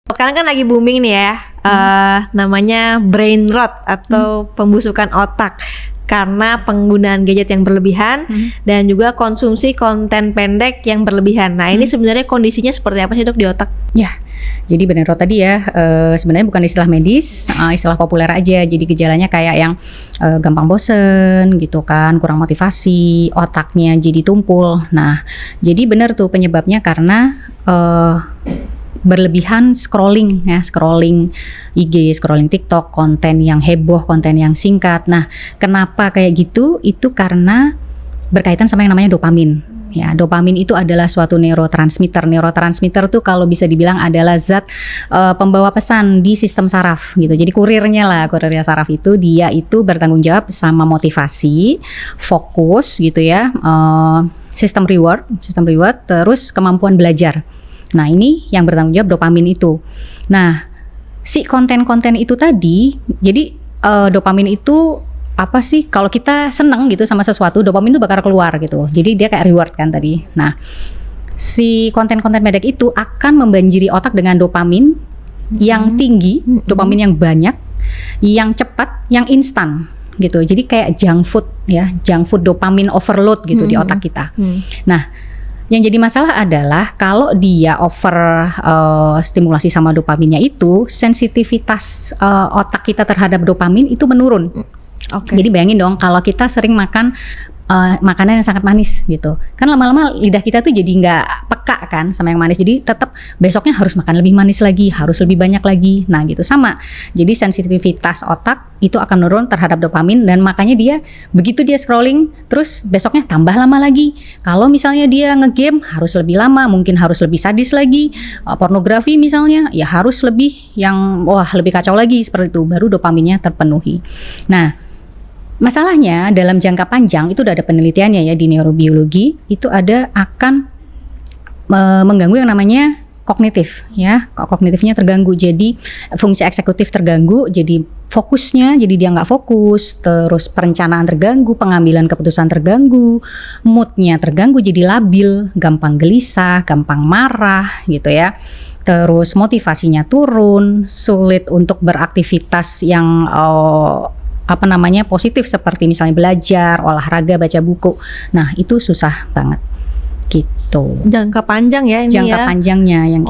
Sekarang kan lagi booming nih ya, namanya brain rot atau pembusukan otak karena penggunaan gadget yang berlebihan dan juga konsumsi konten pendek yang berlebihan. Nah, ini sebenarnya kondisinya seperti apa sih dok di otak? Ya, jadi brain rot tadi ya sebenarnya bukan istilah medis, istilah populer aja. Jadi gejalanya kayak yang gampang bosen gitu kan, kurang motivasi, otaknya jadi tumpul. Nah, jadi benar tuh penyebabnya karena berlebihan scrolling ya, scrolling IG, scrolling TikTok, konten yang heboh, konten yang singkat. Nah, kenapa kayak gitu? Itu karena berkaitan sama yang namanya dopamin. Ya, dopamin itu adalah suatu neurotransmitter. Neurotransmitter tuh kalau bisa dibilang adalah zat pembawa pesan di sistem saraf gitu. Jadi kurirnya saraf itu, dia itu bertanggung jawab sama motivasi, fokus gitu ya, sistem reward, terus kemampuan belajar. Nah, ini yang bertanggung jawab dopamin itu. Nah, si konten-konten itu tadi, jadi dopamin itu apa sih? Kalau kita seneng gitu sama sesuatu, dopamin itu bakal keluar gitu. Jadi dia kayak reward kan tadi. Nah, si konten-konten pendek itu akan membanjiri otak dengan dopamin yang tinggi, dopamin yang banyak, yang cepat, yang instan gitu. Jadi kayak junk food ya, junk food dopamin overload gitu di otak kita. Nah, yang jadi masalah adalah kalau dia over stimulasi sama dopaminnya itu, sensitivitas otak kita terhadap dopamin itu menurun. Jadi bayangin dong kalau kita sering makan makanan yang sangat manis gitu, kan lama-lama lidah kita tuh jadi nggak peka kan sama yang manis. Jadi tetap besoknya harus makan lebih manis lagi, harus lebih banyak lagi. Nah gitu sama. Jadi sensitivitas otak itu akan menurun terhadap dopamin dan makanya dia begitu dia scrolling terus besoknya tambah lama lagi. Kalau misalnya dia ngegame harus lebih lama, mungkin harus lebih sadis lagi. Pornografi misalnya ya harus lebih yang lebih kacau lagi seperti itu, baru dopaminnya terpenuhi. Nah, masalahnya dalam jangka panjang itu udah ada penelitiannya ya di neurobiologi, itu akan mengganggu yang namanya kognitif ya, kognitifnya terganggu, jadi fungsi eksekutif terganggu, jadi fokusnya jadi dia nggak fokus, terus perencanaan terganggu, pengambilan keputusan terganggu, moodnya terganggu jadi labil, gampang gelisah, gampang marah gitu ya. Terus motivasinya turun, sulit untuk beraktivitas yang positif seperti misalnya belajar, olahraga, baca buku. Nah, itu susah banget gitu. Jangka panjang ya ini ya. Jangka panjangnya yang